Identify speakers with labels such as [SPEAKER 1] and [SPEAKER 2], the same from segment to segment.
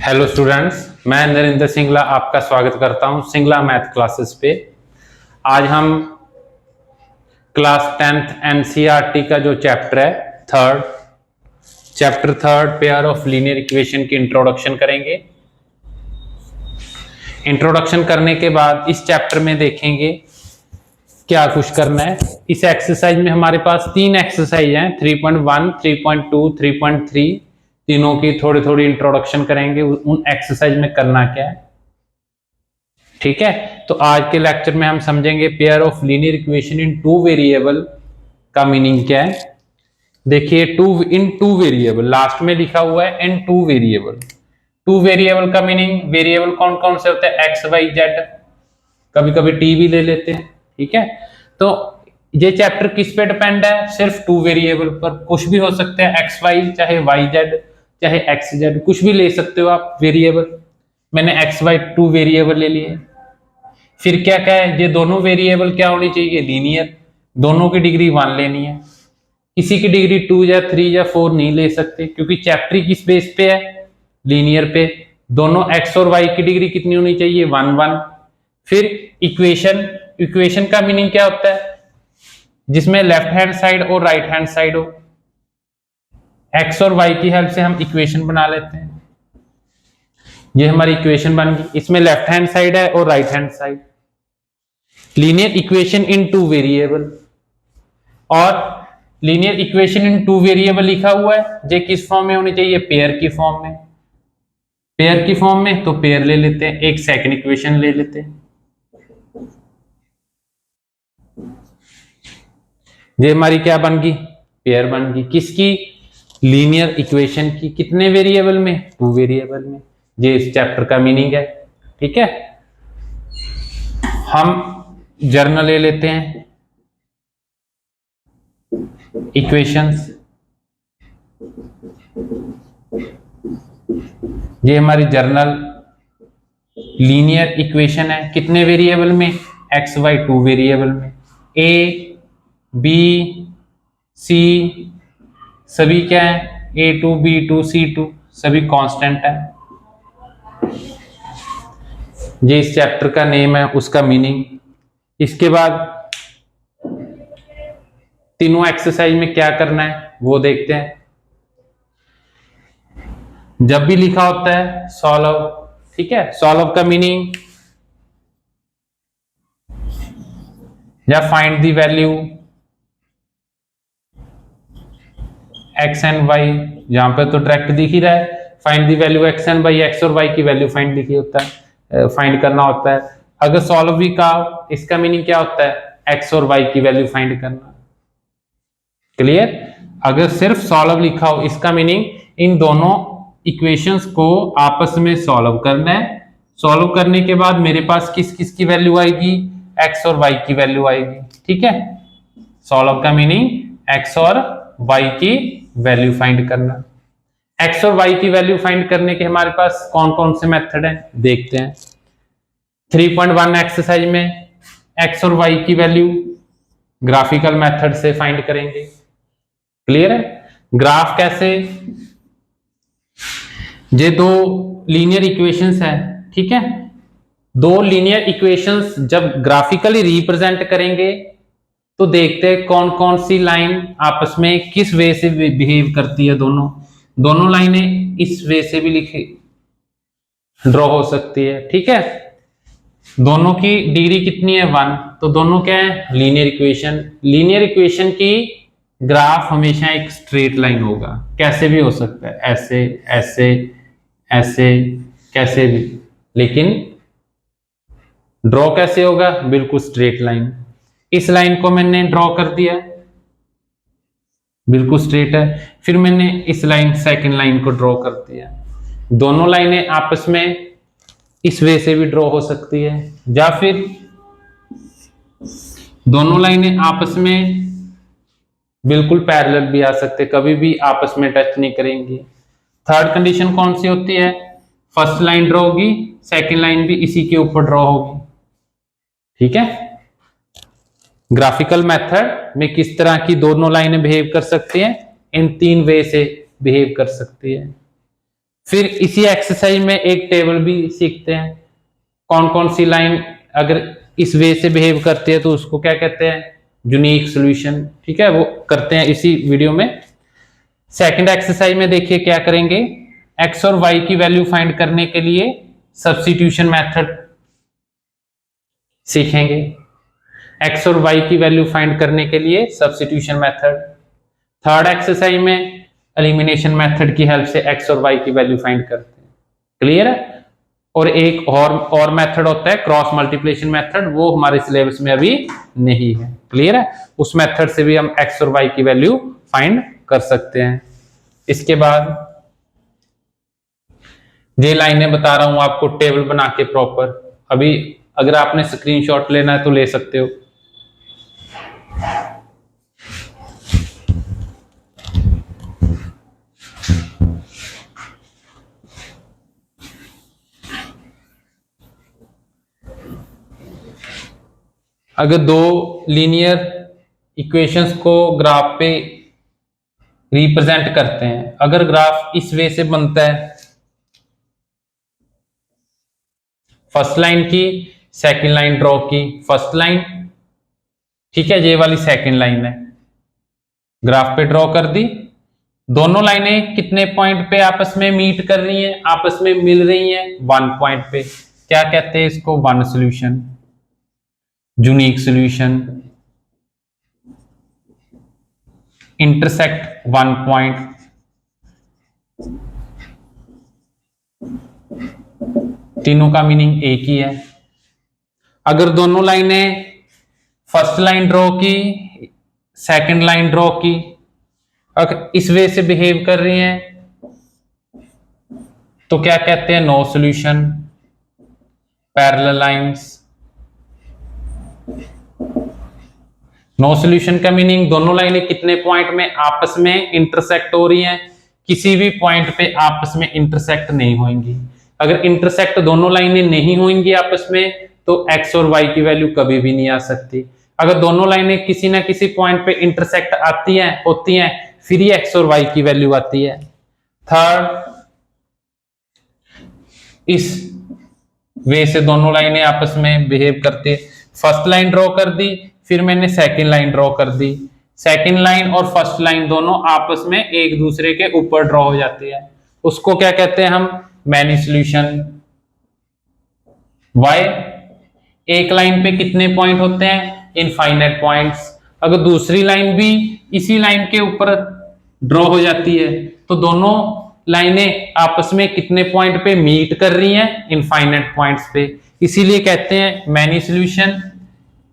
[SPEAKER 1] Hello students, मैं नरेंद्र सिंगला आपका स्वागत करता हूं सिंगला मैथ क्लासेस पे। आज हम क्लास 10th एनसीईआरटी का जो चैप्टर है chapter third pair of linear equation की इंट्रोडक्शन करेंगे। इंट्रोडक्शन करने के बाद इस चैप्टर में देखेंगे क्या कुछ करना है। इस एक्सरसाइज में हमारे पास 3 एक्सरसाइज हैं, 3.1, 3.2, 3.3। तीनों की थोड़ी थोड़ी इंट्रोडक्शन करेंगे, उन एक्सरसाइज में करना क्या है। ठीक है, तो आज के लेक्चर में हम समझेंगे pair of linear equation in 2 variable का मीनिंग क्या है। देखिए, टू वेरिएबल लास्ट में लिखा हुआ है, इन 2 वेरिएबल। 2 वेरिएबल का मीनिंग, वेरिएबल कौन कौन से होते हैं? एक्स वाई जेड, कभी कभी टी भी ले लेते हैं। ठीक है, तो ये चैप्टर किस पे डिपेंड है? सिर्फ 2 वेरिएबल पर। कुछ भी हो सकते हैं, एक्स वाई, चाहे वाई जेड, चाहे एक्स जेड, कुछ भी ले सकते हो आप वेरिएबल। मैंने एक्स वाई 2 वेरिएबल ले लिए। फिर क्या क्या है, ये दोनों वेरिएबल क्या होनी चाहिए? लीनियर। दोनों की डिग्री 1 लेनी है। किसी की डिग्री 2 या 3 या 4 नहीं ले सकते, क्योंकि चैप्टर किस बेस पे है? लीनियर पे। दोनों एक्स और वाई की डिग्री कितनी होनी चाहिए? 1 1। फिर इक्वेशन का मीनिंग क्या होता है? जिसमें लेफ्ट हैंड साइड और राइट हैंड साइड हो। एक्स और वाई की हेल्प से हम इक्वेशन बना लेते हैं। ये हमारी इक्वेशन बन गई, इसमें लेफ्ट हैंड साइड है और right hand side. Linear equation in 2 variable. और लीनियर इक्वेशन इन 2 वेरिएबल लिखा हुआ है, ये किस फॉर्म में होनी चाहिए? पेयर की फॉर्म में। पेयर की फॉर्म में तो पेयर ले लेते हैं, एक सेकंड इक्वेशन ले लेते हैं। ये हमारी क्या बन गई? पेयर बन गई। किसकी? लीनियर इक्वेशन की। कितने वेरिएबल में? 2 वेरिएबल में। ये इस चैप्टर का मीनिंग है। ठीक है, हम जर्नल ले लेते हैं, इक्वेशंस। ये हमारी जर्नल लीनियर इक्वेशन है। कितने वेरिएबल में? एक्स वाई 2 वेरिएबल में। ए बी सी सभी क्या है? A2 B2 C2 सभी कांस्टेंट है। ये इस चैप्टर का नेम है, उसका मीनिंग। इसके बाद तीनों एक्सरसाइज में क्या करना है वो देखते हैं। जब भी लिखा होता है सॉल्व, ठीक है, सॉल्व का मीनिंग या find the value x and y. यहां पे तो डायरेक्ट दिख ही रहा है, find the value x and y. X और वाई की वैल्यू फाइंड लिखी होता है, फाइंड करना होता है। अगर सॉल्व भी का, इसका मीनिंग क्या होता है? एक्स और वाई की वैल्यू फाइंड करना। क्लियर? अगर सिर्फ सॉल्व लिखा हो, इसका मीनिंग इन दोनों इक्वेशंस को आपस में सॉल्व करना है। सॉल्व करने के बाद मेरे पास किस किस की वैल्यू आएगी? एक्स और वाई की वैल्यू आएगी। ठीक है, सॉल्व का मीनिंग एक्स और वाई की वैल्यू फाइंड करना। एक्स और वाई की वैल्यू फाइंड करने के हमारे पास कौन कौन से मेथड हैं देखते हैं। 3.1 एक्सरसाइज में एक्स और वाई की वैल्यू ग्राफिकल मेथड से फाइंड करेंगे। क्लियर है? ग्राफ कैसे? ये 2 लीनियर इक्वेशंस है, ठीक है। 2 लीनियर इक्वेशंस जब ग्राफिकली रिप्रेजेंट करेंगे तो देखते हैं कौन कौन सी लाइन आपस में किस वे से बिहेव करती है। दोनों लाइनें इस वे से भी लिखी ड्रॉ हो सकती है। ठीक है, दोनों की डिग्री कितनी है? 1। तो दोनों क्या है? Linear equation. लीनियर इक्वेशन की ग्राफ हमेशा एक स्ट्रेट लाइन होगा। कैसे भी हो सकता है, ऐसे ऐसे ऐसे, कैसे भी, लेकिन ड्रॉ कैसे होगा? बिल्कुल स्ट्रेट लाइन। इस लाइन को मैंने ड्रॉ कर दिया, बिल्कुल स्ट्रेट है। फिर मैंने इस लाइन सेकंड लाइन को ड्रॉ कर दिया। दोनों लाइनें आपस में इस वे से भी ड्रॉ हो सकती है, या फिर दोनों लाइनें आपस में बिल्कुल पैरेलल भी आ सकते, कभी भी आपस में टच नहीं करेंगी। थर्ड कंडीशन कौन सी होती है? फर्स्ट लाइन ड्रॉ होगी, सेकंड लाइन भी इसी के ऊपर ड्रॉ होगी। ठीक है, ग्राफिकल मेथड में किस तरह की दोनों लाइनें बिहेव कर सकती हैं? इन 3 वे से बिहेव कर सकती है। फिर इसी एक्सरसाइज में एक टेबल भी सीखते हैं, कौन कौन सी लाइन अगर इस वे से बिहेव करती है तो उसको क्या कहते हैं, यूनिक सॉल्यूशन। ठीक है, वो करते हैं इसी वीडियो में। सेकंड एक्सरसाइज में देखिए क्या करेंगे, एक्स और वाई की वैल्यू फाइंड करने के लिए सब्स्टिट्यूशन मेथड सीखेंगे। एक्स और वाई की वैल्यू फाइंड करने के लिए सब्स्टिट्यूशन मेथड। थर्ड एक्सरसाइज में एलिमिनेशन मेथड की हेल्प से एक्स और वाई की वैल्यू फाइंड करते हैं। क्लियर है। और एक और मेथड होता है क्रॉस मल्टीप्लिकेशन मेथड, वो हमारे सिलेबस में अभी नहीं है। क्लियर है, उस मेथड से भी हम एक्स और वाई की वैल्यू फाइंड कर सकते हैं। इसके बाद ये लाइनें बता रहा हूं आपको टेबल बना के प्रॉपर, अभी अगर आपने स्क्रीनशॉट लेना है तो ले सकते हो। अगर दो लीनियर इक्वेशंस को ग्राफ पे रिप्रेजेंट करते हैं, अगर ग्राफ इस वे से बनता है, फर्स्ट लाइन की सेकंड लाइन ड्रॉ की, फर्स्ट लाइन, ठीक है, ये वाली सेकंड लाइन है, ग्राफ पे ड्रॉ कर दी। दोनों लाइनें कितने पॉइंट पे आपस में मीट कर रही हैं, आपस में मिल रही हैं 1 पॉइंट पे। क्या कहते हैं इसको, one solution, unique solution. Intersect 1 point, तीनों का मीनिंग एक ही है। अगर दोनों लाइनें फर्स्ट लाइन ड्रॉ की, सेकंड लाइन ड्रॉ की, अगर इस वे से बिहेव कर रही हैं तो क्या कहते हैं, no solution, parallel lines. No solution का मीनिंग दोनों लाइनें कितने पॉइंट में आपस में इंटरसेक्ट हो रही हैं, किसी भी पॉइंट पे आपस में इंटरसेक्ट नहीं होंगी। अगर इंटरसेक्ट दोनों लाइनें नहीं होंगी आपस में तो एक्स और वाई की वैल्यू कभी भी नहीं आ सकती। अगर दोनों लाइनें किसी ना किसी पॉइंट पे इंटरसेक्ट आती हैं, होती हैं, फिर ही एक्स और वाई की वैल्यू आती है। थर्ड, इस वे से दोनों लाइनें आपस में बिहेव करते, फर्स्ट लाइन ड्रॉ कर दी, फिर मैंने सेकंड लाइन ड्रॉ कर दी, सेकंड लाइन और फर्स्ट लाइन दोनों आपस में एक दूसरे के ऊपर ड्रॉ हो जाती है, उसको क्या कहते हैं हम, मैनी सॉल्यूशन। वाई, एक लाइन पे कितने पॉइंट होते हैं, इनफाइनाइट पॉइंट्स। अगर दूसरी लाइन भी इसी लाइन के ऊपर ड्रॉ हो जाती है तो दोनों लाइनें आपस में कितने पॉइंट पे मीट कर रही हैं, इनफाइनाइट पॉइंट्स पे, इसीलिए कहते हैं मैनी सॉल्यूशन,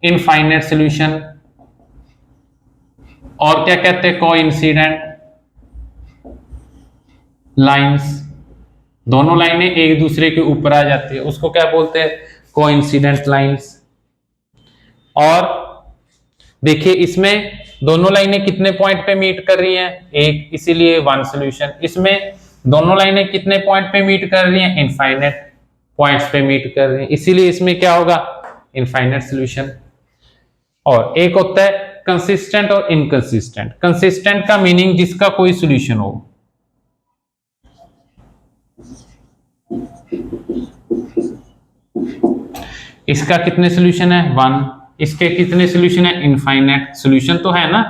[SPEAKER 1] इनफाइनाइट सॉल्यूशन। और क्या कहते हैं, कोइंसिडेंट लाइंस, दोनों लाइनें एक दूसरे के ऊपर आ जाती है, उसको क्या बोलते हैं, कोइंसिडेंट लाइंस। और देखिए इसमें दोनों लाइनें कितने पॉइंट पे मीट कर रही हैं, एक, इसीलिए वन सॉल्यूशन। इसमें दोनों लाइनें कितने पॉइंट पे मीट कर रही हैं, इनफाइनाइट पॉइंट्स पे मीट कर रही हैं, इसीलिए इसमें क्या होगा, इनफाइनाइट सॉल्यूशन। और एक होता है कंसिस्टेंट और इनकंसिस्टेंट। कंसिस्टेंट का मीनिंग जिसका कोई सॉल्यूशन हो, इसका कितने सॉल्यूशन है, 1, इसके कितने सॉल्यूशन है, इनफाइनाइट सॉल्यूशन तो है ना,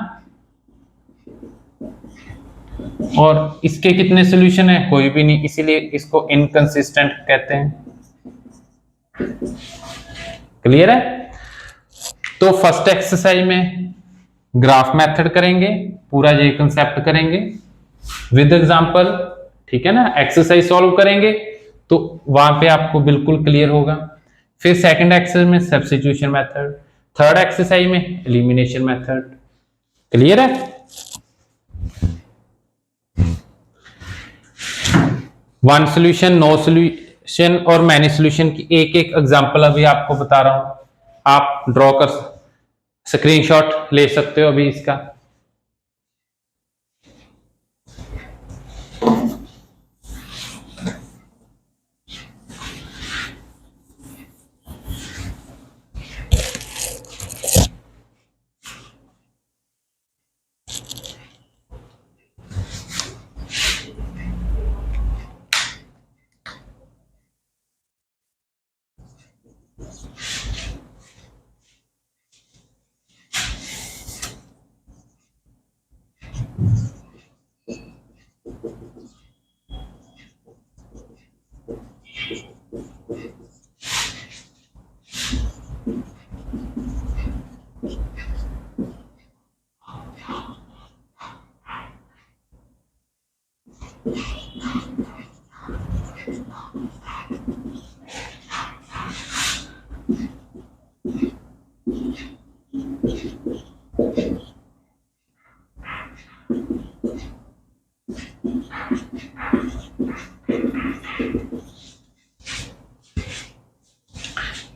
[SPEAKER 1] और इसके कितने सॉल्यूशन है, कोई भी नहीं, इसीलिए इसको इनकंसिस्टेंट कहते हैं। क्लियर है। तो फर्स्ट एक्सरसाइज में ग्राफ मेथड करेंगे, पूरा ये कंसेप्ट करेंगे विद एग्जांपल, ठीक है ना, एक्सरसाइज सॉल्व करेंगे तो वहां पे आपको बिल्कुल क्लियर होगा। फिर सेकंड एक्सरसाइज में सब्स्टिट्यूशन मेथड, थर्ड एक्सरसाइज में एलिमिनेशन मेथड। क्लियर है। वन सॉल्यूशन, नो सॉल्यूशन और मैनी सॉल्यूशन की एक एक एग्जांपल अभी आपको बता रहा हूं, आप ड्रॉ कर, स्क्रीनशॉट ले सकते हो अभी इसका।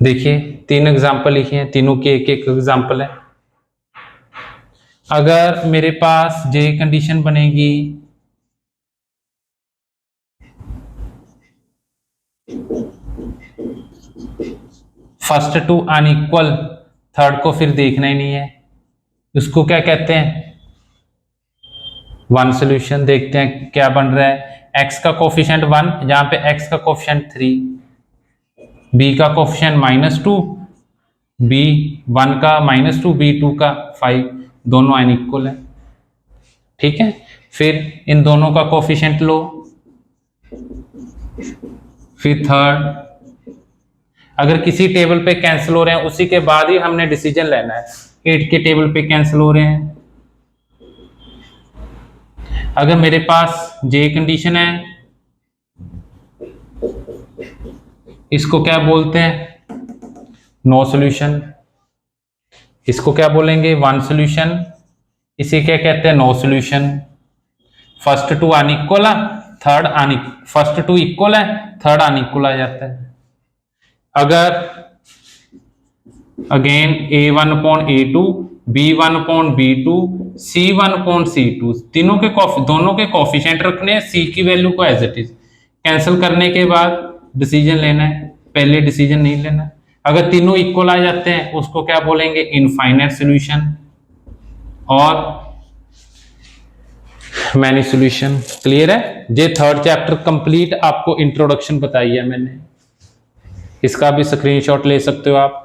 [SPEAKER 1] देखिए 3 एग्जाम्पल लिखे हैं, तीनों के एक एक एग्जाम्पल है। अगर मेरे पास जे कंडीशन बनेगी फर्स्ट टू अनइक्वल, थर्ड को फिर देखना ही नहीं है, उसको क्या कहते हैं, वन सॉल्यूशन। देखते हैं क्या बन रहा है, x का कोफिशिएंट 1, यहाँ पे x का कोफिशिएंट 3, b का कोफिशिएंट -2, b1 का -2, b2 का 5, दोनों अनइक्वल है। ठीक है, फिर इन दोनों का कोफिशिएंट लो, फिर थर्ड। अगर किसी टेबल पे कैंसिल हो रहे हैं उसी के बाद ही हमने डिसीजन लेना है। 8 के टेबल पे कैंसिल हो रहे हैं, अगर मेरे पास जे कंडीशन है, इसको क्या बोलते हैं, नो सॉल्यूशन। इसको क्या बोलेंगे, वन सॉल्यूशन। इसे क्या कहते हैं, no solution. First two unequal है, थर्ड फर्स्ट टू इक्वल है, थर्ड अनइक्वल आ जाता है। अगर again a1 upon a2, b1 upon b2, c1 upon c2, तीनों के दोनों के कोफिशिएंट रखने हैं, c की वैल्यू को एज इट इज कैंसिल करने के बाद डिसीजन लेना है, पहले डिसीजन नहीं लेना। अगर तीनों इक्वल आ जाते हैं उसको क्या बोलेंगे, इनफाइनाइट सॉल्यूशन और मैनी सॉल्यूशन। क्लियर है, ये थर्ड चैप्टर कंप्लीट आपको इंट्रोडक्शन बताई है मैंने, इसका भी स्क्रीनशॉट ले सकते हो आप।